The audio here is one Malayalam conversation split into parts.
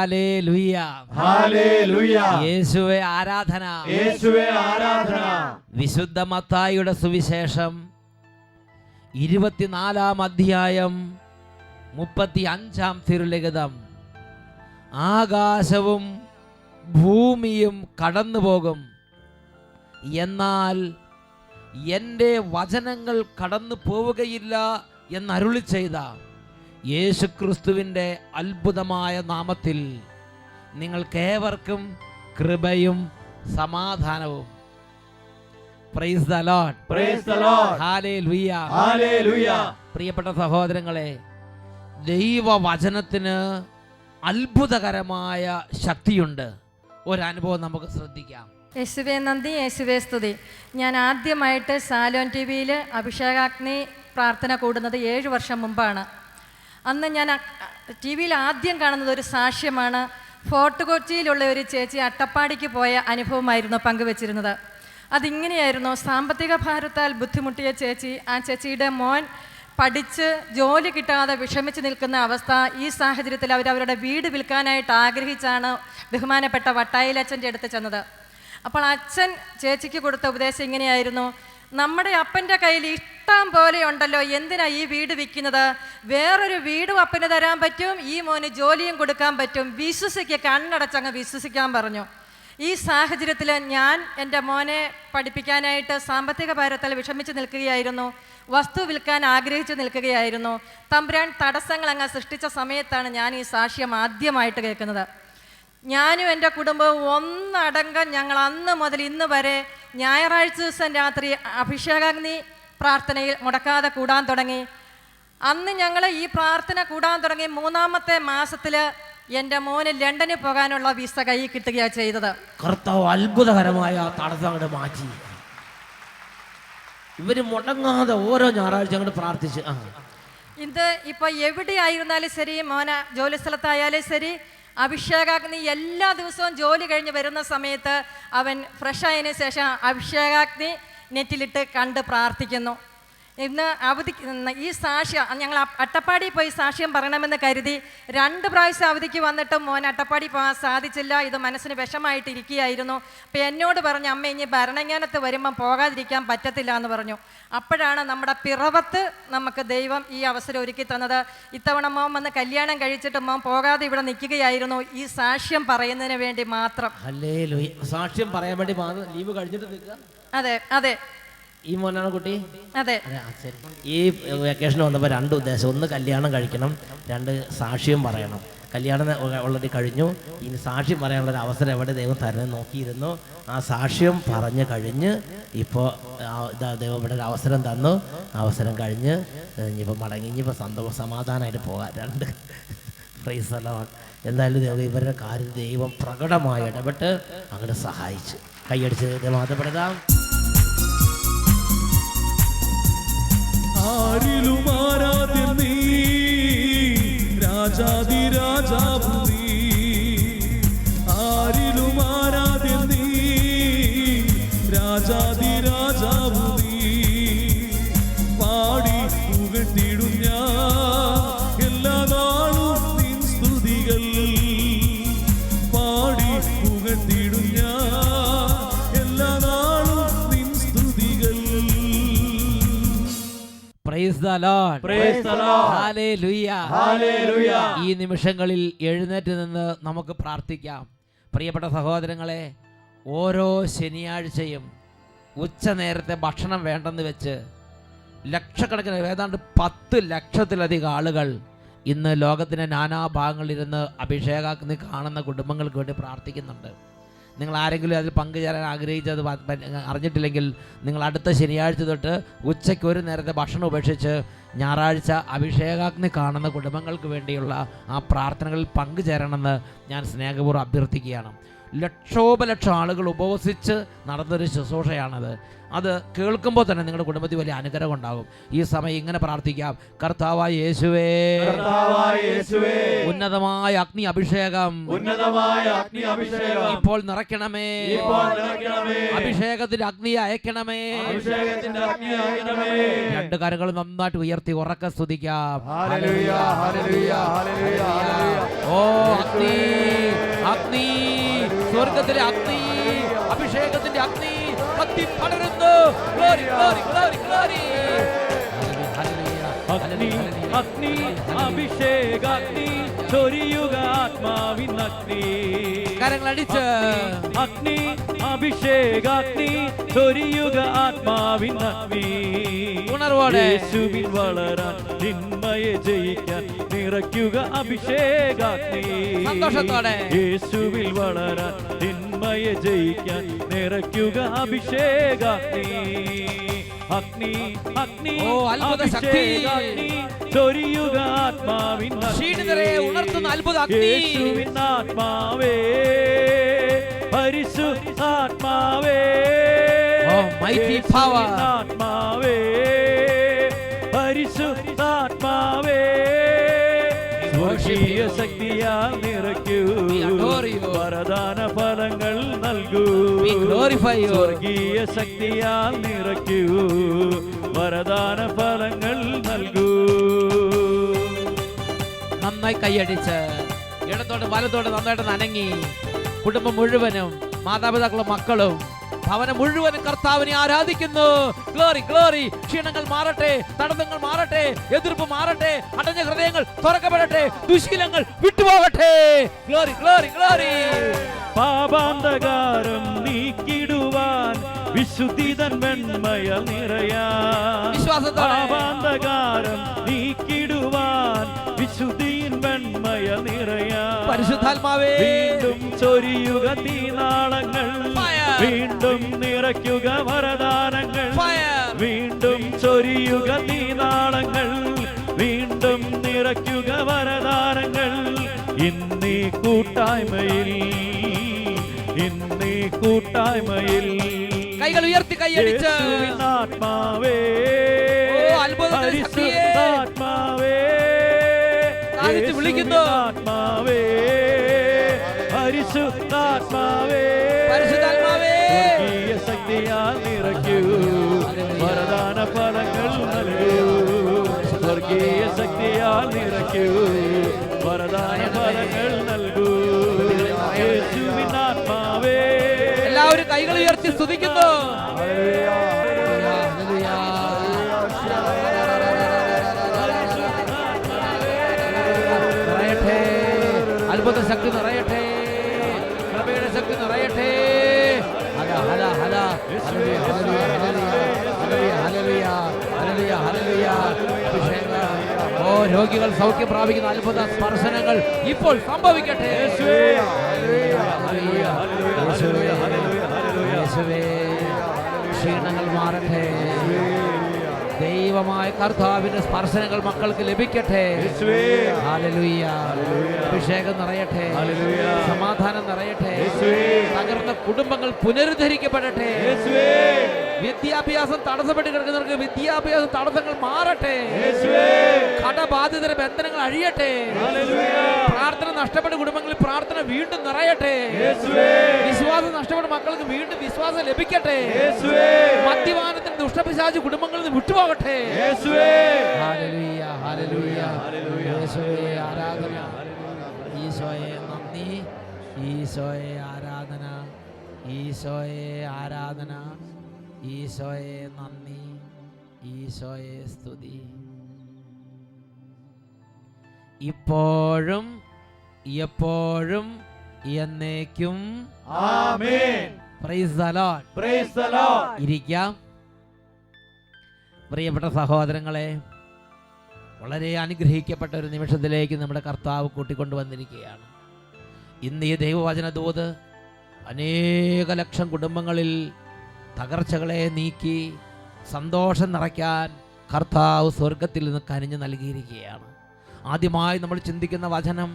Hallelujah, hallelujah. യേശുവേ ആരാധന, യേശുവേ ആരാധന. വിശുദ്ധ മത്തായിയുടെ സുവിശേഷം 24-ാം അധ്യായം 35-ാം തിരുലിഖിതം. ആകാശവും ഭൂമിയും കടന്നു പോകും, എന്നാൽ എൻ്റെ വചനങ്ങൾ കടന്നു പോവുകയില്ല എന്നരുളി ചെയ്ത യേശുക്രിസ്തുവിൻ്റെ അത്ഭുതമായ നാമത്തിൽ നിങ്ങൾക്കേവർക്കും കൃപയും സമാധാനവും. Praise the Lord, praise the Lord, hallelujah, hallelujah. പ്രിയപ്പെട്ട സഹോദരങ്ങളെ, ദൈവവചനത്തിന് അത്ഭുതകരമായ ശക്തിയുണ്ട്. ഒരനുഭവം നമുക്ക് ശ്രദ്ധിക്കാം. യേശുവേ നന്ദി, യേശുവേ സ്തുതി. ഞാൻ ആദ്യമായിട്ട് സാലോൻ ടി വിയിൽ അഭിഷേകാഗ്നി പ്രാർത്ഥന കൂടുന്നത് 7 വർഷം മുമ്പാണ്. അന്ന് ഞാൻ ടി വിയിൽ ആദ്യം കാണുന്നത് ഒരു സാക്ഷ്യമാണ്. ഫോർട്ട് കൊച്ചിയിലുള്ള ഒരു ചേച്ചി അട്ടപ്പാടിക്ക് പോയ അനുഭവമായിരുന്നു പങ്കുവച്ചിരുന്നത്. അതിങ്ങനെയായിരുന്നു: സാമ്പത്തിക ഭാരത്താൽ ബുദ്ധിമുട്ടിയ ചേച്ചി, ആ ചേച്ചിയുടെ മോൻ പഠിച്ച് ജോലി കിട്ടാതെ വിഷമിച്ച് നിൽക്കുന്ന അവസ്ഥ. ഈ സാഹചര്യത്തിൽ അവരവരുടെ വീട് വിൽക്കാനായിട്ട് ആഗ്രഹിച്ചാണ് ബഹുമാനപ്പെട്ട വട്ടായിലച്ഛൻ്റെ അടുത്ത് ചെന്നത്. അപ്പോൾ അച്ഛൻ ചേച്ചിക്ക് കൊടുത്ത ഉപദേശം ഇങ്ങനെയായിരുന്നു: നമ്മുടെ അപ്പൻ്റെ കയ്യിൽ ഇഷ്ടം പോലെ ഉണ്ടല്ലോ, എന്തിനാ ഈ വീട് വിൽക്കുന്നത്? വേറൊരു വീടും അപ്പന് തരാൻ പറ്റും, ഈ മോന് ജോലിയും കൊടുക്കാൻ പറ്റും, വിശ്വസിക്കുക, കണ്ണടച്ചങ്ങ് വിശ്വസിക്കാൻ പറഞ്ഞു. ഈ സാഹചര്യത്തിൽ ഞാൻ എൻ്റെ മോനെ പഠിപ്പിക്കാനായിട്ട് സാമ്പത്തിക ഭാരത്താൽ വിഷമിച്ച് നിൽക്കുകയായിരുന്നു, വസ്തു വിൽക്കാൻ ആഗ്രഹിച്ച് നിൽക്കുകയായിരുന്നു. തമ്പുരാൻ തടസ്സങ്ങൾ അങ്ങ് സൃഷ്ടിച്ച സമയത്താണ് ഞാൻ ഈ സാക്ഷ്യം ആദ്യമായിട്ട് കേൾക്കുന്നത്. ഞാനും എൻ്റെ കുടുംബവും ഒന്നടങ്കം ഞങ്ങൾ അന്ന് മുതൽ ഇന്ന് വരെ ഞായറാഴ്ച ദിവസം രാത്രി അഭിഷേകാഗ്നി പ്രാർത്ഥനയിൽ മുടക്കാതെ കൂടാൻ തുടങ്ങി. അന്ന് ഞങ്ങൾ ഈ പ്രാർത്ഥന കൂടാൻ തുടങ്ങി 3-ാമത്തെ മാസത്തിൽ എൻ്റെ മോന് ലണ്ടനിൽ പോകാനുള്ള വിസ കൈ കിട്ടുകയാണ് ചെയ്തത്. കർത്താവ് അത്ഭുതകരമായ തടസ്സങ്ങൾ മാറ്റി. ഇവര് മുടങ്ങാതെ ഓരോ ഞായറാഴ്ച അങ്ങോട്ട് പ്രാർത്ഥിച്ച്. ഇത് ഇപ്പോൾ എവിടെയായിരുന്നാലും ശരി, മോന ജോലി സ്ഥലത്തായാലും ശരി, അഭിഷേകാഗ്നി എല്ലാ ദിവസവും ജോലി കഴിഞ്ഞ് വരുന്ന സമയത്ത് അവൻ ഫ്രഷ് ആയതിനു ശേഷം അഭിഷേകാഗ്നി നെറ്റിലിട്ട് കണ്ട് പ്രാർത്ഥിക്കുന്നു. ഇന്ന് അവധി ഈ സാക്ഷ്യം ഞങ്ങൾ അട്ടപ്പാടി പോയി സാക്ഷ്യം പറയണമെന്ന് കരുതി 2 പ്രാവശ്യം അവധിക്ക് വന്നിട്ടും മോൻ അട്ടപ്പാടി പോകാൻ സാധിച്ചില്ല. ഇത് മനസ്സിന് വിഷമായിട്ടിരിക്കുകയായിരുന്നു. അപ്പോൾ എന്നോട് പറഞ്ഞു, അമ്മ ഇനി ഭരണങ്ങാനത്ത് വരുമ്പം പോകാതിരിക്കാൻ പറ്റത്തില്ല എന്ന് പറഞ്ഞു. അപ്പോഴാണ് നമ്മുടെ പിറവത്ത് നമുക്ക് ദൈവം ഈ അവസരം ഒരുക്കി തന്നത്. ഇത്തവണ മോൻ വന്ന് കല്യാണം കഴിച്ചിട്ട് മോൻ പോകാതെ ഇവിടെ നിൽക്കുകയായിരുന്നു, ഈ സാക്ഷ്യം പറയുന്നതിന് വേണ്ടി മാത്രം. ഹല്ലേലൂയ. സാക്ഷ്യം പറയാൻ വേണ്ടി ലീവ് കഴിഞ്ഞിട്ട് നിൽക്കുക. അതെ അതെ, ഈ മോനാണ് കുട്ടി. അതെ. ഈ വെക്കേഷൻ വന്നപ്പോൾ 2 ഉദ്ദേശം: ഒന്ന് കല്യാണം കഴിക്കണം, 2 സാക്ഷ്യം പറയണം. കല്യാണം ഓൾറെഡി കഴിഞ്ഞു, ഇനി സാക്ഷ്യം പറയാനുള്ളൊരു അവസരം എവിടെ ദൈവം തരുന്നത് നോക്കിയിരുന്നു. ആ സാക്ഷ്യം പറഞ്ഞു കഴിഞ്ഞ് ഇപ്പോൾ ദൈവം ഇവിടെ ഒരു അവസരം തന്നു. അവസരം കഴിഞ്ഞ് ഇനിയിപ്പോൾ മടങ്ങി, ഇനിയിപ്പോൾ സമാധാനമായിട്ട് പോകാം 2. Price the Lord. എന്തായാലും ഇവരുടെ കാര്യം ദൈവം പ്രകടമായി ഇടപെട്ട് അങ്ങോട്ട് സഹായിച്ചു. കൈയടിച്ച് ദൈവം മാതപ്പെടുത്താം. ആരിലും ആരാധ്യൻ നീ, രാജാധിരാജാവു നീ. ആരിലും ആരാധ്യൻ നീ, രാജാധിരാജാവു നീ. പാടി പുകഴ്ത്തിടും ഞാൻ എല്ലാ നാളും നിൻ സ്തുതികൾ. പാടി പുകഴ്ത്തിടും ഞാൻ എല്ലാ നാളും നിൻ സ്തുതികൾ. Praise the lord, praise the lord, hallelujah, hallelujah. ഈ നിമിഷങ്ങളിൽ എഴുന്നേറ്റ് നിന്ന് നമുക്ക് പ്രാർത്ഥിക്കാം. പ്രിയപ്പെട്ട സഹോദരങ്ങളെ, ഓരോ ശനിയാഴ്ചയും ഉച്ച നേരത്തെ ഭക്ഷണം വേണ്ടെന്ന് വെച്ച് ലക്ഷക്കണക്കിന്, ഏതാണ്ട് 10 ലക്ഷത്തിലധികം ആളുകൾ ഇന്ന് ലോകത്തിൻ്റെ നാനാഭാഗങ്ങളിലിരുന്ന് അഭിഷേകാഗ്നി കാണുന്ന കുടുംബങ്ങൾക്ക് വേണ്ടി പ്രാർത്ഥിക്കുന്നുണ്ട്. നിങ്ങൾ ആരെങ്കിലും അതിൽ പങ്കുചേരാൻ ആഗ്രഹിച്ചത് അറിഞ്ഞിട്ടില്ലെങ്കിൽ, നിങ്ങൾ അടുത്ത ശനിയാഴ്ച തൊട്ട് ഉച്ചയ്ക്ക് 1 നേരത്തെ ഭക്ഷണം ഉപേക്ഷിച്ച് ഞായറാഴ്ച അഭിഷേകാഗ്നി കാണുന്ന കുടുംബങ്ങൾക്ക് വേണ്ടിയുള്ള ആ പ്രാർത്ഥനകളിൽ പങ്കുചേരണമെന്ന് ഞാൻ സ്നേഹപൂർവ്വം അഭ്യർത്ഥിക്കുകയാണ്. ലക്ഷോപലക്ഷം ആളുകൾ ഉപവസിച്ച് നടന്നൊരു ശുശ്രൂഷയാണത്. അത് കേൾക്കുമ്പോൾ തന്നെ നിങ്ങളുടെ കുടുംബത്തിൽ വലിയ അനുഗ്രഹം ഉണ്ടാകും. ഈ സമയം ഇങ്ങനെ പ്രാർത്ഥിക്കാം. കർത്താവായ യേശുവേ, ഉന്നതമായ അഗ്നി അഭിഷേകം ഇപ്പോൾ നിറയ്ക്കണമേ. അഭിഷേകത്തിന്റെ അഗ്നി അയക്കണമേ. രണ്ട് കരങ്ങൾ നന്നായിട്ട് ഉയർത്തി ഉറക്കെ സ്തുതിക്കാം. ഓ അഗ്നി, അഗ്നി, സ്വർഗത്തിലെ അഗ്നി, അഭിഷേകത്തിന്റെ അഗ്നി കത്തി പടരുന്നു. Glory, glory, glory, glory. അഗ്നി, അഗ്നി, അഭിഷേകാഗ്നി ചൊരിയുക ആത്മാവിൻ അഗ്നി. കരങ്ങളടിച്ച് അഗ്നി, അഭിഷേകാഗ്നി ചൊരിയുക ആത്മാവിൻ അഗ്നി. ഉണർവോടെ യേശുവിൽ വളരാൻ തിന്മയെ ജയിക്കാൻ നിറയ്ക്കുക അഭിഷേകാഗ്നി. സന്തോഷത്തോടെ യേശുവിൽ വളരാൻ തിന്മയെ ജയിക്കാൻ നിറയ്ക്കുക അഭിഷേകാഗ്നി. അഗ്നി, അഗ്നി, ഓ അത്ഭുത ശക്തി ചൊരിയുക ആത്മാവിൻ ക്ഷീണിതരെ ഉണർത്തുന്ന അത്ഭുത അഗ്നി. യേശുവിൻ ആത്മാവേ, പരിശുദ്ധാത്മാവേ, mighty power. ആത്മാവേ, പരിശുദ്ധാത്മാവേ, സ്വർഗീയ ശക്തിയാൽ നിറയ്ക്കൂ. വരദാന ഫലങ്ങൾ നൽകൂ. സ്വർഗീയ ശക്തിയാൽ നിറയ്ക്കൂ. വരദാന ഫലങ്ങൾ നൽകൂ. നന്നായി കൈയടിച്ച് ഇടത്തോട്ട് വലത്തോട്ട് നന്നായിട്ട് നനങ്ങി കുടുംബം മുഴുവനും, മാതാപിതാക്കളും മക്കളും ഭവനം മുഴുവനും കർത്താവിനെ ആരാധിക്കുന്നു. Glory, glory. ക്ഷീണങ്ങൾ മാറട്ടെ, തടസ്സങ്ങൾ മാറട്ടെ, എതിർപ്പ് മാറട്ടെ, അടഞ്ഞ ഹൃദയങ്ങൾ തുറക്കപ്പെടട്ടെ, ദുശീലങ്ങൾ വിട്ടുപോകട്ടെ. Glory, glory, glory. പാപാന്തകാരം നീക്കിടുവാൻ വിശുദ്ധിതൻ വെണ്മയ നിറയാൻ. പാപാന്തകാരം നീക്കിടുവാൻ വിശുദ്ധിൻ വെണ്മയ നിറയാൻ. പരിശുദ്ധാത്മാവേ, വീണ്ടും ചൊരിയുക തീനാളങ്ങൾ, വീണ്ടും നിറയ്ക്കുക വരദാനങ്ങൾ. വീണ്ടും ചൊരിയുക തീനാളങ്ങൾ, വീണ്ടും നിറയ്ക്കുക വരദാനങ്ങൾ. ഇന്നീ കൂട്ടായ്മയിൽ, ഇന്നീ കൂട്ടായ്മയിൽ കൈകൾ ഉയർത്തി കൈയടിച്ച് ആത്മാവേ, പരിശുദ്ധാത്മാവേ വിളിക്കുന്നു. ആത്മാവേ, പരിശുദ്ധാത്മാവേ, പരിശുദ്ധാത്മാവേ, സ്വർഗീയ ശക്തിയാൽ നിറയ്ക്കൂ. വരദാന ഫലങ്ങൾ നൽകൂ. സ്വർഗീയ ശക്തിയാൽ നിറയ്ക്കൂ. വരദാന ഫലങ്ങൾ നൽകൂ. യേശുവിൻ ആത്മാവേ. എല്ലാവരും കൈകൾ ഉയർത്തി സ്തുതിക്കുന്നു. നിറയട്ടെ, അത്ഭുത ശക്തി നിറയട്ടെ, കൃപയുടെ ശക്തി നിറയട്ടെ. ഓ രോഗികൾ സൗഖ്യം പ്രാപിക്കുന്ന അത്ഭുത സ്പർശനങ്ങൾ ഇപ്പോൾ സംഭവിക്കട്ടെ. ക്ഷീണങ്ങൾ മാറട്ടെ. ദൈവമായ കർത്താവിന്റെ സ്പർശനങ്ങൾ മക്കൾക്ക് ലഭിക്കട്ടെ. ഹല്ലേലൂയ. അഭിഷേകം നിറയട്ടെ, സമാധാനം നിറയട്ടെ, തകർന്ന കുടുംബങ്ങൾ പുനരുദ്ധരിക്കപ്പെടട്ടെ. വിദ്യാഭ്യാസം തടസ്സപ്പെട്ട് കിടക്കുന്നവർക്ക് വിദ്യാഭ്യാസ തടസ്സങ്ങൾ മാറട്ടെ. കടബാധിതരുടെ ബന്ധനങ്ങൾ അഴിയട്ടെ. പ്രാർത്ഥന നഷ്ടപ്പെട്ട കുടുംബങ്ങളിൽ പ്രാർത്ഥന വീണ്ടും നിറയട്ടെ. വിശ്വാസം നഷ്ടപ്പെട്ട മക്കൾക്ക് വീണ്ടും വിശ്വാസം ലഭിക്കട്ടെ. മദ്യപാനത്തിന് ദുഷ്ടപിശാച് കുടുംബങ്ങളിൽ നിന്ന് വിട്ടുപോകട്ടെ. ഹല്ലേലൂയ, ഹല്ലേലൂയ, യേശുവേ ആരാധന, ഈശോയെ നന്ദി, ഈശോയെ ആരാധന, ഈശോയെ ആരാധന, ഈശോയെ നന്ദി, ഈശോയെ സ്തുതി. ഇപ്പോഴും എപ്പോഴും എന്നേക്കും ആമേൻ. Praise the lord. Praise the lord. ഇരിക്കാം. പ്രിയപ്പെട്ട സഹോദരങ്ങളെ, വളരെ അനുഗ്രഹിക്കപ്പെട്ട ഒരു നിമിഷത്തിലേക്ക് നമ്മുടെ കർത്താവ് കൂട്ടിക്കൊണ്ടുവന്നിരിക്കുകയാണ്. ഇന്ന് ഈ ദൈവവചന ദൂത് അനേക ലക്ഷം കുടുംബങ്ങളിൽ തകർച്ചകളെ നീക്കി സന്തോഷം നിറയ്ക്കാൻ കർത്താവ് സ്വർഗത്തിൽ നിന്ന് കനിഞ്ഞു നൽകിയിരിക്കുകയാണ്. ആദ്യമായി നമ്മൾ ചിന്തിക്കുന്ന വചനം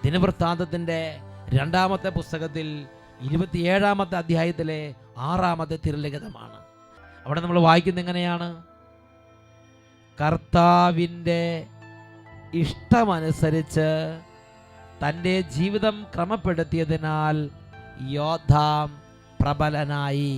ദിനവൃത്താന്തത്തിൻ്റെ 2-ാമത്തെ പുസ്തകത്തിൽ 27-ാമത്തെ അധ്യായത്തിലെ 6-ാമത്തെ തിരുലിഖിതമാണ്. അവിടെ നമ്മൾ വായിക്കുന്നത് എങ്ങനെയാണ്? കർത്താവിൻ്റെ ഇഷ്ടമനുസരിച്ച് തൻ്റെ ജീവിതം ക്രമപ്പെടുത്തിയതിനാൽ യോദ്ധാം പ്രബലനായി.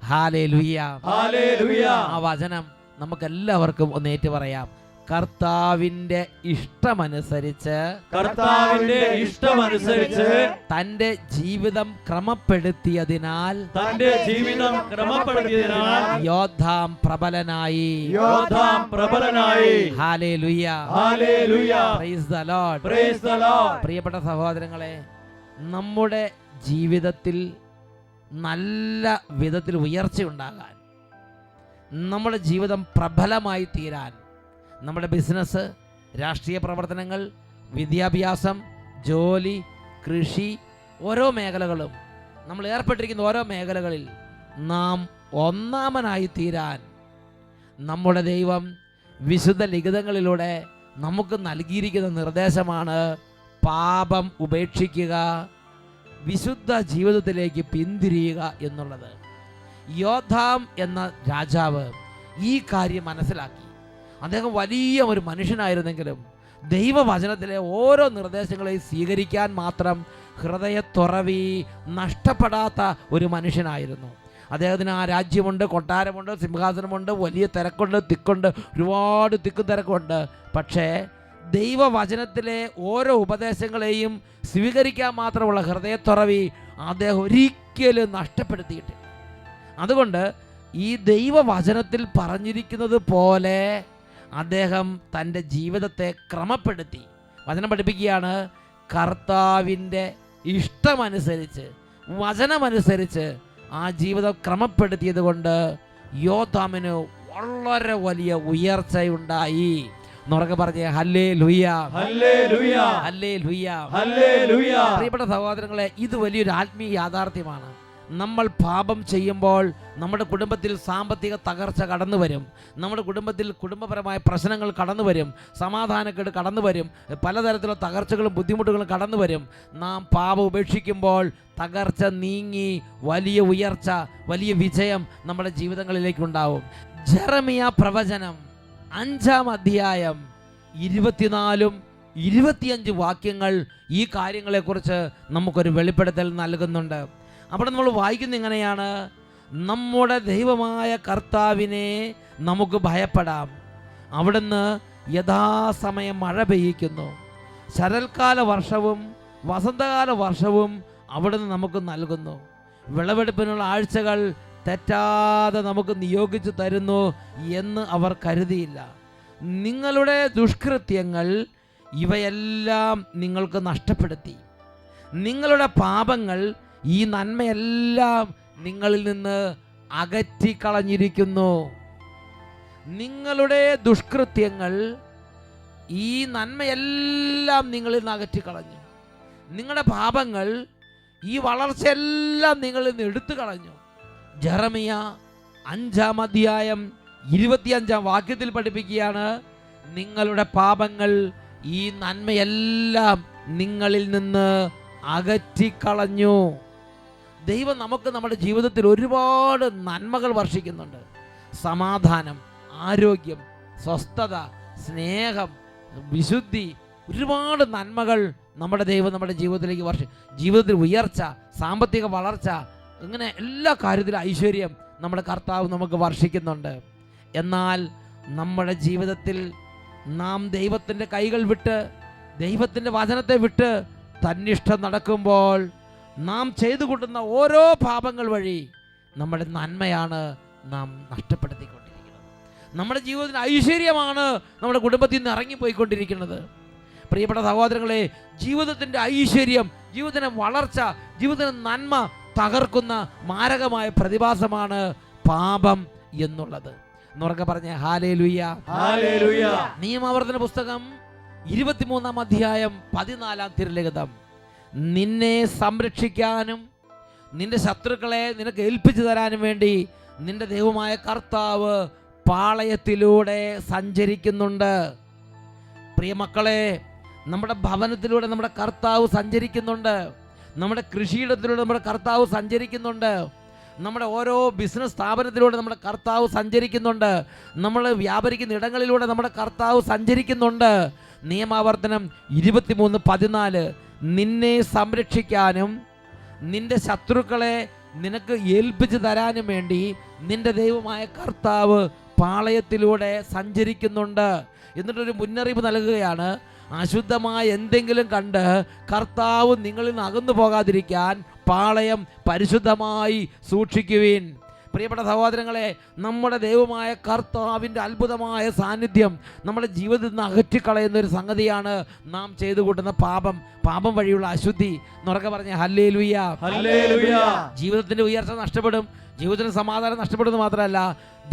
ഹല്ലേലൂയ. ഹല്ലേലൂയ. ആ വചനം നമുക്കെല്ലാവർക്കും ഒന്ന് ഏറ്റു പറയാം. കർത്താവിൻ്റെ ഇഷ്ടമനുസരിച്ച് കർത്താവിന്റെ ഇഷ്ടമനുസരിച്ച് തൻ്റെ ജീവിതം ക്രമപ്പെടുത്തിയതിനാൽ തന്റെ ജീവിതം ക്രമപ്പെടുത്തിയതിനാൽ യോദ്ധാം പ്രബലനായി. യോദ്ധാം പ്രബലനായി. ഹല്ലേലൂയ. ഹല്ലേലൂയ. Praise the lord. Praise the lord. പ്രിയപ്പെട്ട സഹോദരങ്ങളെ, നമ്മുടെ ജീവിതത്തിൽ നല്ല വിധത്തിൽ ഉയർച്ചയുണ്ടാകാൻ, നമ്മുടെ ജീവിതം പ്രബലമായി തീരാൻ, നമ്മുടെ ബിസിനസ്, രാഷ്ട്രീയ പ്രവർത്തനങ്ങൾ, വിദ്യാഭ്യാസം, ജോലി, കൃഷി, ഓരോ മേഖലകളും, നമ്മൾ ഏർപ്പെട്ടിരിക്കുന്ന ഓരോ മേഖലകളിൽ നാം ഒന്നാമനായി തീരാൻ നമ്മുടെ ദൈവം വിശുദ്ധ ലിഖിതങ്ങളിലൂടെ നമുക്ക് നൽകിയിരിക്കുന്ന നിർദ്ദേശമാണ് പാപം ഉപേക്ഷിക്കുക, വിശുദ്ധ ജീവിതത്തിലേക്ക് പിന്തിരിയുക എന്നുള്ളത്. യോദ്ധാം എന്ന രാജാവ് ഈ കാര്യം മനസ്സിലാക്കി. അദ്ദേഹം വലിയ ഒരു മനുഷ്യനായിരുന്നെങ്കിലും ദൈവവചനത്തിലെ ഓരോ നിർദ്ദേശങ്ങളെയും സ്വീകരിക്കാൻ മാത്രം ഹൃദയത്തുറവി നഷ്ടപ്പെടാത്ത ഒരു മനുഷ്യനായിരുന്നു. അദ്ദേഹത്തിന് ആ രാജ്യമുണ്ട്, കൊട്ടാരമുണ്ട്, സിംഹാസനമുണ്ട്, വലിയ തിരക്കുണ്ട്, തിക്കുണ്ട്, ഒരുപാട് തിക്കും തിരക്കുണ്ട്. പക്ഷേ ദൈവവചനത്തിലെ ഓരോ ഉപദേശങ്ങളെയും സ്വീകരിക്കാൻ മാത്രമുള്ള ഹൃദയത്തുറവി അദ്ദേഹം ഒരിക്കലും നഷ്ടപ്പെടുത്തിയിട്ടില്ല. അതുകൊണ്ട് ഈ ദൈവവചനത്തിൽ പറഞ്ഞിരിക്കുന്നത് പോലെ അദ്ദേഹം തൻ്റെ ജീവിതത്തെ ക്രമപ്പെടുത്തി. വചനം പഠിപ്പിക്കുകയാണ്, കർത്താവിൻ്റെ ഇഷ്ടമനുസരിച്ച്, വചനമനുസരിച്ച് ആ ജീവിതം ക്രമപ്പെടുത്തിയത് കൊണ്ട് യോദ്ധാമിന് വളരെ വലിയ ഉയർച്ചയുണ്ടായി. നുറക്കെ പറഞ്ഞേ ഹല്ലേലൂയ. ഹല്ലേലൂയ. ഹല്ലേലൂയ. ഹല്ലേലൂയ. പ്രിയപ്പെട്ട സഹോദരങ്ങളെ, ഇത് വലിയൊരു ആത്മീയ യാഥാർത്ഥ്യമാണ്. നമ്മൾ പാപം ചെയ്യുമ്പോൾ നമ്മുടെ കുടുംബത്തിൽ സാമ്പത്തിക തകർച്ച കടന്നു വരും, നമ്മുടെ കുടുംബത്തിൽ കുടുംബപരമായ പ്രശ്നങ്ങൾ കടന്നു വരും, സമാധാനക്കേട് കടന്നു വരും, പലതരത്തിലുള്ള തകർച്ചകളും ബുദ്ധിമുട്ടുകളും കടന്നു വരും. നാം പാപം ഉപേക്ഷിക്കുമ്പോൾ തകർച്ച നീങ്ങി വലിയ ഉയർച്ച, വലിയ വിജയം നമ്മുടെ ജീവിതങ്ങളിലേക്കുണ്ടാവും. ജെറമിയ പ്രവചനം 5-ാം അധ്യായം 24-25 വാക്യങ്ങൾ ഈ കാര്യങ്ങളെക്കുറിച്ച് നമുക്കൊരു വെളിപ്പെടുത്തൽ നൽകുന്നുണ്ട്. അവിടെ നമ്മൾ വായിക്കുന്നത് ഇങ്ങനെയാണ്: നമ്മുടെ ദൈവമായ കർത്താവിനെ നമുക്ക് ഭയപ്പെടാം. അവിടുന്ന് യഥാസമയം മഴ പെയ്യിക്കുന്നു, ശരൽക്കാല വർഷവും വസന്തകാല വർഷവും അവിടുന്ന് നമുക്ക് നൽകുന്നു. വിളവെടുപ്പിനുള്ള ആഴ്ചകൾ തെറ്റാതെ നമുക്ക് നിയോഗിച്ചു തരുന്നു എന്ന് അവർ കരുതിയില്ല. നിങ്ങളുടെ ദുഷ്കൃത്യങ്ങൾ ഇവയെല്ലാം നിങ്ങൾക്ക് നഷ്ടപ്പെടുത്തി. നിങ്ങളുടെ പാപങ്ങൾ ഈ നന്മയെല്ലാം നിങ്ങളിൽ നിന്ന് അകറ്റിക്കളഞ്ഞിരിക്കുന്നു. നിങ്ങളുടെ ദുഷ്കൃത്യങ്ങൾ ഈ നന്മയെല്ലാം നിങ്ങളിൽ നിന്ന് അകറ്റിക്കളഞ്ഞു. നിങ്ങളുടെ പാപങ്ങൾ ഈ വളർച്ചയെല്ലാം നിങ്ങളിൽ നിന്ന് എടുത്തു കളഞ്ഞു. ജെറമിയ 5-ാം അധ്യായം 25-ാം വാക്യത്തിൽ പഠിപ്പിക്കുകയാണ്, നിങ്ങളുടെ പാപങ്ങൾ ഈ നന്മയെല്ലാം നിങ്ങളിൽ നിന്ന് അകറ്റിക്കളഞ്ഞു. ദൈവം നമുക്ക് നമ്മുടെ ജീവിതത്തിൽ ഒരുപാട് നന്മകൾ വർഷിക്കുന്നുണ്ട്. സമാധാനം, ആരോഗ്യം, സ്വസ്ഥത, സ്നേഹം, വിശുദ്ധി, ഒരുപാട് നന്മകൾ നമ്മുടെ ദൈവം നമ്മുടെ ജീവിതത്തിലേക്ക് ജീവിതത്തിൽ ഉയർച്ച, സാമ്പത്തിക വളർച്ച, ഇങ്ങനെ എല്ലാ കാര്യത്തിലും ഐശ്വര്യം നമ്മുടെ കർത്താവ് നമുക്ക് വർഷിക്കുന്നുണ്ട്. എന്നാൽ നമ്മുടെ ജീവിതത്തിൽ നാം ദൈവത്തിൻ്റെ കൈകൾ വിട്ട്, ദൈവത്തിൻ്റെ വചനത്തെ വിട്ട് തന്നിഷ്ടം നടക്കുമ്പോൾ നാം ചെയ്തു കൂട്ടുന്ന ഓരോ പാപങ്ങൾ വഴി നമ്മുടെ നന്മയാണ് നാം നഷ്ടപ്പെടുത്തിക്കൊണ്ടിരിക്കുന്നത്. നമ്മുടെ ജീവിതത്തിന് ഐശ്വര്യമാണ് നമ്മുടെ കുടുംബത്തിൽ നിന്ന് ഇറങ്ങിപ്പോയിക്കൊണ്ടിരിക്കുന്നത്. പ്രിയപ്പെട്ട സഹോദരങ്ങളെ, ജീവിതത്തിൻ്റെ ഐശ്വര്യം, ജീവിതത്തിൻ്റെ വളർച്ച, ജീവിതത്തിൻ്റെ നന്മ തകർക്കുന്ന മാരകമായ പ്രതിഭാസമാണ് പാപം എന്നുള്ളത്. എന്നുറക്കെ പറഞ്ഞ ഹല്ലേലൂയ. ഹല്ലേലൂയ. നിയമാവർത്തന പുസ്തകം 23-ാം അധ്യായം 14-ാം തിരുലിഖിതം: നിന്നെ സംരക്ഷിക്കാനും നിന്റെ ശത്രുക്കളെ നിനക്ക് ഏൽപ്പിച്ചു തരാനും വേണ്ടി നിന്റെ ദൈവമായ കർത്താവ് പാളയത്തിലൂടെ സഞ്ചരിക്കുന്നുണ്ട്. പ്രിയ മക്കളെ, നമ്മുടെ ഭവനത്തിലൂടെ നമ്മുടെ കർത്താവ് സഞ്ചരിക്കുന്നുണ്ട്. നമ്മുടെ കൃഷിയിടത്തിലൂടെ നമ്മുടെ കർത്താവ് സഞ്ചരിക്കുന്നുണ്ട്. നമ്മുടെ ഓരോ ബിസിനസ് സ്ഥാപനത്തിലൂടെ നമ്മുടെ കർത്താവ് സഞ്ചരിക്കുന്നുണ്ട്. നമ്മൾ വ്യാപരിക്കുന്ന ഇടങ്ങളിലൂടെ നമ്മുടെ കർത്താവ് സഞ്ചരിക്കുന്നുണ്ട്. നിയമാവർത്തനം 23:14 നിന്നെ സംരക്ഷിക്കാനും നിന്റെ ശത്രുക്കളെ നിനക്ക് ഏൽപ്പിച്ചു തരാനും വേണ്ടി നിന്റെ ദൈവമായ കർത്താവ് പാളയത്തിലൂടെ സഞ്ചരിക്കുന്നുണ്ട്. എന്നിട്ടൊരു മുന്നറിയിപ്പ് നൽകുകയാണ്, അശുദ്ധമായ എന്തെങ്കിലും കണ്ട് കർത്താവ് നിങ്ങളിൽ നിന്ന് അകന്നു പോകാതിരിക്കാൻ പാളയം പരിശുദ്ധമായി സൂക്ഷിക്കുവിൻ. പ്രിയപ്പെട്ട സഹോദരങ്ങളെ, നമ്മുടെ ദൈവമായ കർത്താവിൻ്റെ അത്ഭുതമായ സാന്നിധ്യം നമ്മുടെ ജീവിതത്തിൽ നിന്ന് അകറ്റിക്കളയുന്ന ഒരു സംഗതിയാണ് നാം ചെയ്തു കൂട്ടുന്ന പാപം വഴിയുള്ള അശുദ്ധി. എന്നുറക്കെ പറഞ്ഞ ഹല്ലേലൂയ. ഹല്ലേലൂയ. ജീവിതത്തിൻ്റെ ഉയർച്ച നഷ്ടപ്പെടും, ജീവിതത്തിന് സമാധാനം നഷ്ടപ്പെടുന്നത് മാത്രമല്ല,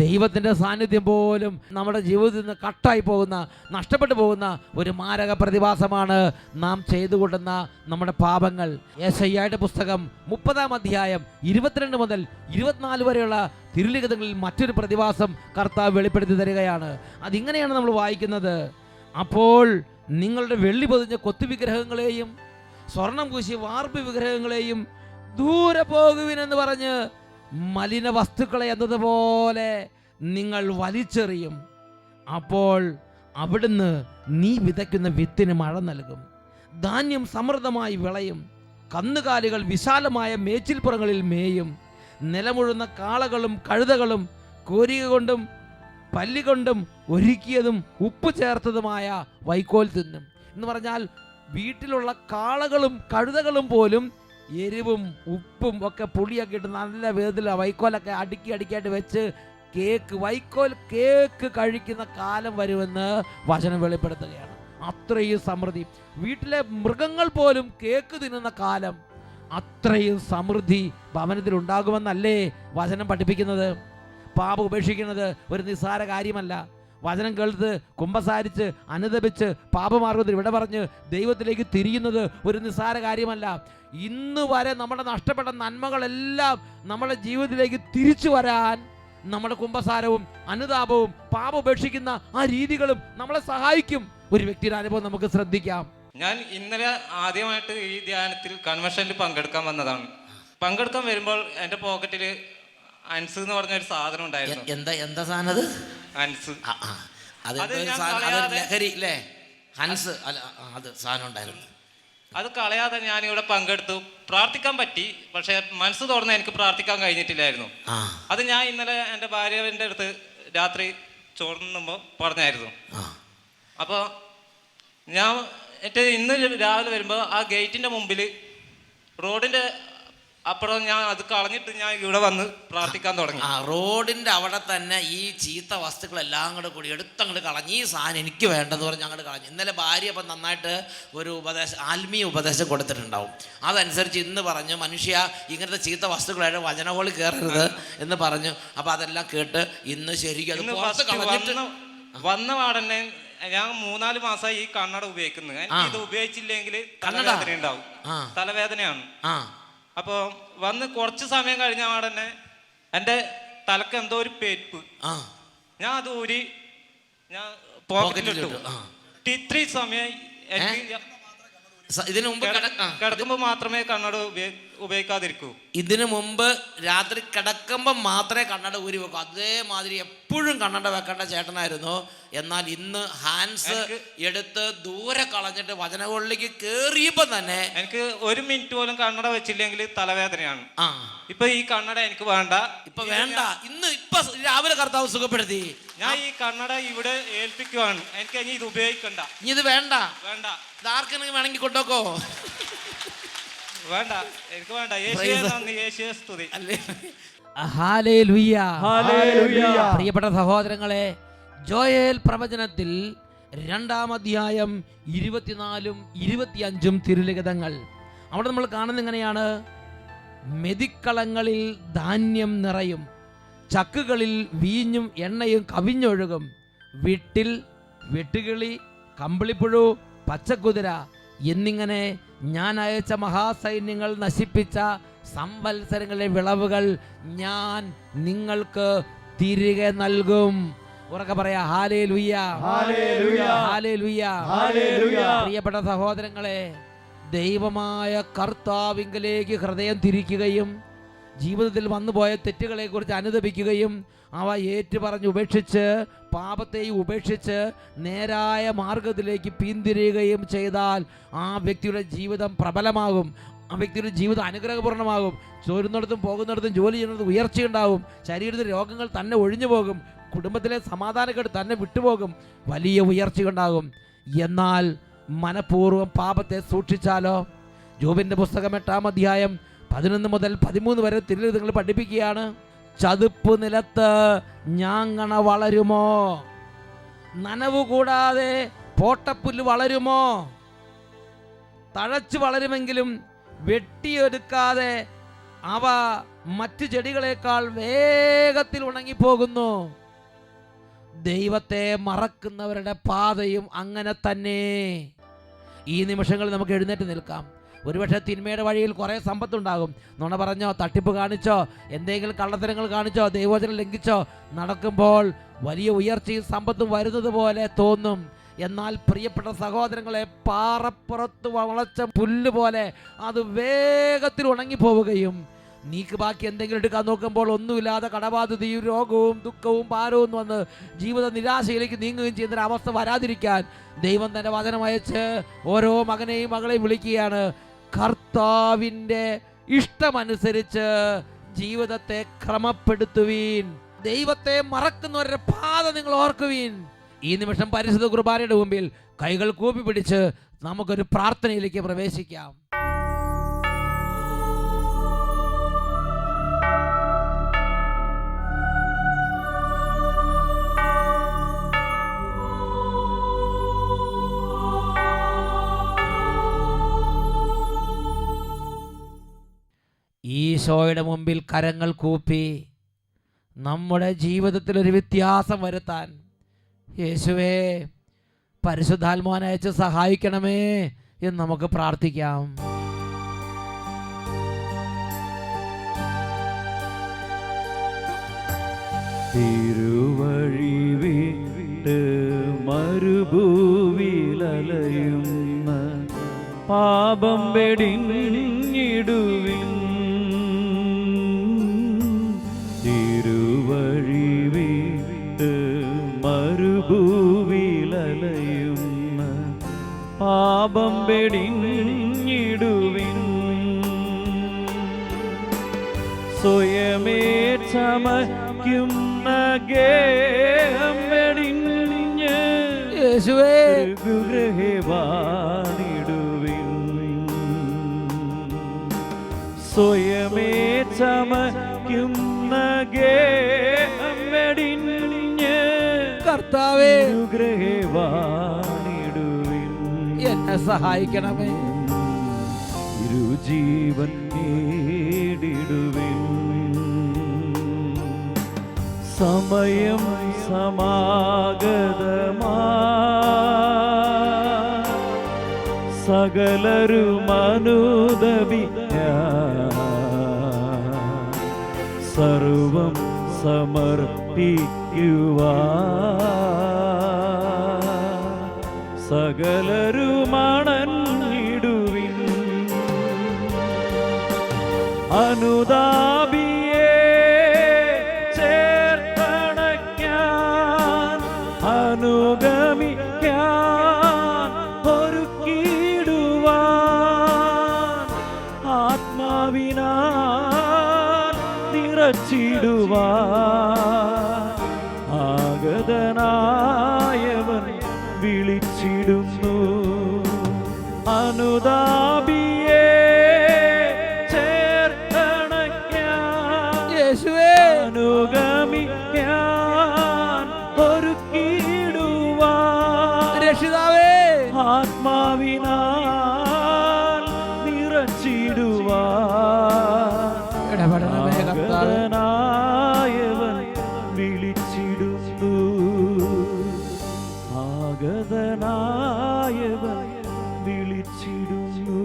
ദൈവത്തിൻ്റെ സാന്നിധ്യം പോലും നമ്മുടെ ജീവിതത്തിൽ നിന്ന് കട്ടായി പോകുന്ന, നഷ്ടപ്പെട്ടു പോകുന്ന ഒരു മാരക പ്രതിഭാസമാണ് നാം ചെയ്തു കൂട്ടുന്ന നമ്മുടെ പാപങ്ങൾ. യെശയ്യായുടെ പുസ്തകം 30-ാം അധ്യായം 22 മുതൽ 24 വരെയുള്ള തിരുലിഖിതങ്ങളിൽ മറ്റൊരു പ്രതിഭാസം കർത്താവ് വെളിപ്പെടുത്തി തരികയാണ്. അതിങ്ങനെയാണ് നമ്മൾ വായിക്കുന്നത്: അപ്പോൾ നിങ്ങളുടെ വെള്ളി പൊതിഞ്ഞ കൊത്തുവിഗ്രഹങ്ങളെയും സ്വർണം പൂശിയ വാർപ്പ് വിഗ്രഹങ്ങളെയും ദൂരെ പോകുവിനെന്ന് പറഞ്ഞ് മലിന വസ്തുക്കളെ എന്നതുപോലെ നിങ്ങൾ വലിച്ചെറിയും. അപ്പോൾ അവിടുന്ന് നീ വിതയ്ക്കുന്ന വിത്തിന് മഴ നൽകും, ധാന്യം സമൃദ്ധമായി വിളയും, കന്നുകാലികൾ വിശാലമായ മേച്ചിൽപ്പുറങ്ങളിൽ മേയും, നിലമുഴുന്ന കാളകളും കഴുതകളും കോരിക കൊണ്ടും പല്ലികൊണ്ടും ഒരുക്കിയതും ഉപ്പ് ചേർത്തതുമായ വൈക്കോൽ തിന്നും. എന്ന് പറഞ്ഞാൽ വീട്ടിലുള്ള കാളകളും കഴുതകളും പോലും എരിവും ഉപ്പും ഒക്കെ പുളിയൊക്കെ ഇട്ട് നല്ല വിധത്തിൽ വൈക്കോലൊക്കെ അടുക്കിയായിട്ട് വെച്ച് വൈക്കോൽ കേക്ക് കഴിക്കുന്ന കാലം വരുമെന്ന് വചനം വെളിപ്പെടുത്തുകയാണ്. അത്രയും സമൃദ്ധി. വീട്ടിലെ മൃഗങ്ങൾ പോലും കേക്ക് തിന്നുന്ന കാലം, അത്രയും സമൃദ്ധി ഭവനത്തിൽ ഉണ്ടാകുമെന്നല്ലേ വചനം പഠിപ്പിക്കുന്നത്. പാപം ഉപേക്ഷിക്കുന്നത് ഒരു നിസ്സാര കാര്യമല്ല. വചനം കേൾത്ത് കുമ്പസാരിച്ച് അനുദപിച്ച് പാപമാർഗത്തിൽ വിട പറഞ്ഞ് ദൈവത്തിലേക്ക് തിരിയുന്നത് ഒരു നിസ്സാര കാര്യമല്ല. ഇന്ന് വരെ നമ്മുടെ നഷ്ടപ്പെട്ട നന്മകളെല്ലാം നമ്മുടെ ജീവിതത്തിലേക്ക് തിരിച്ചു വരാൻ നമ്മുടെ കുമ്പസാരവും അനുതാപവും പാപം ഉപേക്ഷിക്കുന്ന ആ രീതികളും നമ്മളെ സഹായിക്കും. ഒരു വ്യക്തിയുടെ അനുഭവം നമുക്ക് ശ്രദ്ധിക്കാം. ഞാൻ ഇന്നലെ ആദ്യമായിട്ട് ഈ ധ്യാനത്തിൽ കൺവെൻഷനിൽ പങ്കെടുക്കാൻ വന്നതാണ്. പങ്കെടുക്കാൻ വരുമ്പോൾ എൻ്റെ പോക്കറ്റിൽ അൻസ് എന്ന് പറഞ്ഞ ഒരു സാധനം ഉണ്ടായിരുന്നു. എന്താ സാധനം അത്? അൻസ്. അത് കളയാതെ ഞാനിവിടെ പങ്കെടുത്തു, പ്രാർത്ഥിക്കാൻ പറ്റി. പക്ഷെ മനസ്സ് തുറന്ന് എനിക്ക് പ്രാർത്ഥിക്കാൻ കഴിഞ്ഞിട്ടില്ലായിരുന്നു. അത് ഞാൻ ഇന്നലെ എൻ്റെ ഭാര്യൻ്റെ അടുത്ത് രാത്രി ചോറുന്നുമ്പോൾ പറഞ്ഞായിരുന്നു. അപ്പോൾ ഞാൻ ഇന്ന് രാവിലെ വരുമ്പോൾ ആ ഗേറ്റിൻ്റെ മുമ്പിൽ റോഡിൻ്റെ അപ്പുറം ഞാൻ അത് കളഞ്ഞിട്ട് ഞാൻ ഇവിടെ വന്ന് പ്രാർത്ഥിക്കാൻ തുടങ്ങി. റോഡിൻ്റെ അവിടെ തന്നെ ഈ ചീത്ത വസ്തുക്കളെല്ലാം കൂടി എടുത്തങ്ങോട്ട് കളഞ്ഞ് ഈ സാധനം എനിക്ക് വേണ്ടെന്ന് പറഞ്ഞ് അങ്ങോട്ട് കളഞ്ഞു. ഇന്നലെ ഭാര്യ അപ്പം നന്നായിട്ട് ഒരു ആത്മീയ ഉപദേശം കൊടുത്തിട്ടുണ്ടാവും. അതനുസരിച്ച് ഇന്ന് പറഞ്ഞു, മനുഷ്യ ഇങ്ങനത്തെ ചീത്ത വസ്തുക്കളായിട്ട് വചനഹോളിൽ കയറരുത് എന്ന് പറഞ്ഞു. അപ്പം അതെല്ലാം കേട്ട് ഇന്ന് ശരിക്കും വന്ന പാടന്നെ ഞാൻ 4 മാസമായി ഈ കണ്ണട ഉപയോഗിക്കുന്നത്. എനിക്ക് ഇത് ഉപയോഗിച്ചില്ലെങ്കിൽ തലവേദന ഉണ്ടാവും, തലവേദനയാണ്. അപ്പോൾ വന്ന് കുറച്ച് സമയം കഴിഞ്ഞ പാടന്നെ എൻ്റെ തലക്ക് എന്തോ ഒരു പേപ്പ്, ഞാൻ അത് ഊരി ഞാൻ പോക്കറ്റിലിട്ടു. ഇത്രയും സമയം എനിക്ക് ഇതിനു മുമ്പ് കിടക്കുമ്പോൾ മാത്രമേ കണ്ണട ഉപയോഗിക്കാതിരിക്കൂ. ഇതിനു മുമ്പ് രാത്രി കിടക്കുമ്പോൾ മാത്രമേ കണ്ണട ഊരി വെക്കൂ. അതേമാതിരി എപ്പോഴും കണ്ണട വെക്കേണ്ട ചേട്ടനായിരുന്നു. എന്നാൽ ഇന്ന് ഹാൻഡ്സ് എടുത്ത് ദൂരെ കളഞ്ഞിട്ട് വചനകളിലേക്ക് കേറിയപ്പോ തന്നെ എനിക്ക് 1 മിനിറ്റ് പോലും കണ്ണട വെച്ചില്ലെങ്കിൽ തലവേദനയാണ്. ഇപ്പൊ ഈ കണ്ണട എനിക്ക് വേണ്ട, ഇപ്പൊ വേണ്ട. ഇപ്പൊ രാവിലെ കർത്താവ് സുഖപ്പെടുത്തി. ഞാൻ ഈ കണ്ണട ഇവിടെ ഏൽപ്പിക്കുവാണ്. എനിക്ക് ഇനി ഇത് ഉപയോഗിക്കണ്ട. ഇനി ഇത് വേണ്ട. ഇതാർക്കെങ്കിലും വേണമെങ്കിൽ കൊണ്ടുവെക്കോ? വേണ്ട, എനിക്ക് വേണ്ട. യേശുവേ സ്തുതി. ഹല്ലേലൂയ. ഹല്ലേലൂയ. പ്രിയപ്പെട്ട സഹോദരങ്ങളെ, ജോയേൽ പ്രവചനത്തിൽ 2-ാം അധ്യായം 24-ഉം 25-ഉം തിരുലിഖിതങ്ങൾ, അവിടെ നമ്മൾ കാണുന്നത് എങ്ങനെയാണ്? മെതിക്കളങ്ങളിൽ ധാന്യം നിറയും, ചക്കുകളിൽ വീഞ്ഞും എണ്ണയും കവിഞ്ഞൊഴുകും, വീട്ടിൽ വെട്ടുകിളി, കമ്പിളിപ്പുഴു, പച്ചക്കുതിര എന്നിങ്ങനെ ഞാൻ അയച്ച മഹാസൈന്യങ്ങൾ നശിപ്പിച്ച സംവത്സരങ്ങളിലെ വിളവുകൾ ഞാൻ നിങ്ങൾക്ക് തിരികെ നൽകും. ഉറക്കെ പറയാ ഹല്ലേലൂയ, ഹല്ലേലൂയ, ഹല്ലേലൂയ, ഹല്ലേലൂയ. പ്രിയപ്പെട്ട സഹോദരങ്ങളെ, ദൈവമായ കർത്താവിങ്കലേക്ക് ഹൃദയം തിരിക്കുകയും ജീവിതത്തിൽ വന്നുപോയ തെറ്റുകളെക്കുറിച്ച് അനുദപിക്കുകയും അവ ഏറ്റുപറഞ്ഞ് ഉപേക്ഷിച്ച് പാപത്തെയും ഉപേക്ഷിച്ച് നേരായ മാർഗത്തിലേക്ക് പിന്തിരിയുകയും ചെയ്താൽ ആ വ്യക്തിയുടെ ജീവിതം പ്രബലമാകും, ആ വ്യക്തിയുടെ ജീവിതം അനുഗ്രഹപൂർണ്ണമാകും. ചോരുന്നിടത്തും പോകുന്നിടത്തും ജോലി ചെയ്യുന്നിടത്തും ഉയർച്ചയുണ്ടാകും, ശരീരത്തിൽ രോഗങ്ങൾ തന്നെ ഒഴിഞ്ഞു പോകും, കുടുംബത്തിലെ സമാധാനക്കേട് തന്നെ വിട്ടുപോകും, വലിയ ഉയർച്ചയുണ്ടാകും. എന്നാൽ മനഃപൂർവ്വം പാപത്തെ സൂക്ഷിച്ചാലോ? ജോബിൻ്റെ പുസ്തകം 8-ാം അധ്യായം 11 മുതൽ 13 വരെ തിരുവെഴുത്തുകൾ പഠിപ്പിക്കുകയാണ്. ചതുപ്പ് നിലത്ത് ഞാങ്ങണ വളരുമോ? നനവ് കൂടാതെ പോട്ടപ്പുല്ല് വളരുമോ? തഴച്ചു വളരുമെങ്കിലും വെട്ടിയെടുക്കാതെ അവ മറ്റു ചെടികളെക്കാൾ വേഗത്തിൽ ഉണങ്ങിപ്പോകുന്നു. ദൈവത്തെ മറക്കുന്നവരുടെ പാതയും അങ്ങനെ തന്നെ. ഈ നിമിഷങ്ങളിൽ നമുക്ക് എഴുന്നേറ്റ് നിൽക്കാം. ഒരുപക്ഷെ തിന്മയുടെ വഴിയിൽ കുറേ സമ്പത്തുണ്ടാകും. നുണ പറഞ്ഞോ, തട്ടിപ്പ് കാണിച്ചോ, എന്തെങ്കിലും കള്ളത്തരങ്ങൾ കാണിച്ചോ, ദൈവവചനം ലംഘിച്ചോ നടക്കുമ്പോൾ വലിയ ഉയർച്ചയും സമ്പത്തും വരുന്നത് പോലെ തോന്നും. എന്നാൽ പ്രിയപ്പെട്ട സഹോദരങ്ങളെ, പാറപ്പുറത്ത് വളച്ച പുല്ല് പോലെ അത് വേഗത്തിൽ ഉണങ്ങിപ്പോവുകയും നീക്ക് ബാക്കി എന്തെങ്കിലും എടുക്കാൻ നോക്കുമ്പോൾ ഒന്നുമില്ലാതെ കടബാധ്യതയും രോഗവും ദുഃഖവും ഭാരവും വന്ന് ജീവിത നിരാശയിലേക്ക് നീങ്ങുകയും ചെയ്യുന്ന അവസ്ഥ വരാതിരിക്കാൻ ദൈവം തൻ്റെ വചനം അയച്ച് ഓരോ മകനെയും മകളെയും വിളിക്കുകയാണ്. കർത്താവിൻ്റെ ഇഷ്ടമനുസരിച്ച് ജീവിതത്തെ ക്രമപ്പെടുത്തുവീൻ. ദൈവത്തെ മറക്കുന്നവരുടെ പാത നിങ്ങൾ ഓർക്കുവീൻ. ഈ നിമിഷം പരിശുദ്ധ കുർബാനയുടെ മുമ്പിൽ കൈകൾ കൂപ്പി പിടിച്ച് നമുക്കൊരു പ്രാർത്ഥനയിലേക്ക് പ്രവേശിക്കാം. ഈശോയുടെ മുമ്പിൽ കരങ്ങൾ കൂപ്പി നമ്മുടെ ജീവിതത്തിൽ ഒരു വ്യത്യാസം വരുത്താൻ യേശുവേ പരിശുദ്ധാത്മാവിനെ അയച്ച് സഹായിക്കണമേ എന്ന് നമുക്ക് പ്രാർത്ഥിക്കാം. തിരുവഴി വിട്ട് മരുഭൂവിലലയുന്ന പാപം വെടിഞ്ഞിടുവിൻ. തിരുവഴി വിട്ട് മരുഭൂവിലലയുന്ന പാപം വെടിഞ്ഞിടുവിൻ. സ്വയമേ ചമയ്ക്കുന്ന ഗേഹം വെടിഞ്ഞ് യേശുവേ ഗൃഹവാണിടുവിൻ. സ്വയമേ ചമയ്ക്കുന്ന ഗേഹം വെടിഞ്ഞ് കർത്താവേ ഗൃഹവാണിടുവിൻ. എന്നെ സഹായിക്കണമേ. ഇരുജീവൻ നേടിടുവിൻ. സമയം സമാഗതമാ സകലരുമനുദപിക്കാൻ സർവം സമർപ്പിക്കുവാൻ സകലരുമണഞ്ഞിടുവിൻ. അനുതാപിയെ ചേർത്തണയ്ക്കാൻ അനുഗമിക്കാൻ ഒരുക്കിടുവാൻ ആത്മാവിനാൽ നിറച്ചിടുവാൻ ആഗതനായവൻ വിളിച്ചിടുന്നു. അനുതാപിയെ അനുഗമിക്കാൻ ഒരുക്കിടുവാൻ രക്ഷിതാവേ ആത്മാവിനാൽ നിറച്ചിടുവാൻ ആഗതനായവൻ വിളിച്ചിടുന്നു. ആഗതനായവൻ വിളിച്ചിടുന്നു.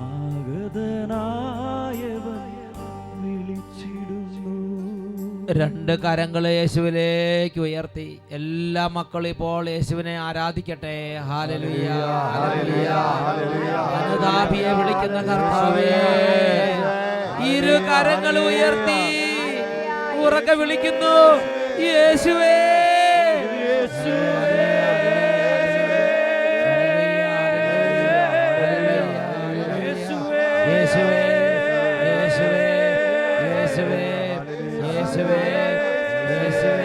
ആഗതനായവൻ രണ്ട് കരങ്ങൾ യേശുവിലേക്ക് ഉയർത്തി എല്ലാ മക്കളും ഇപ്പോൾ യേശുവിനെ ആരാധിക്കട്ടെ. Hallelujah, hallelujah. അനുതാപിയെ വിളിക്കുന്ന കർത്താവേ, ഇരു കരങ്ങൾ ഉയർത്തി ഉറക്കെ വിളിക്കുന്നു യേശുവേ, യേശുവേ. യേശുവേ, യേശുവേ, യേശുവേ, യേശുവേ, യേശുവേ.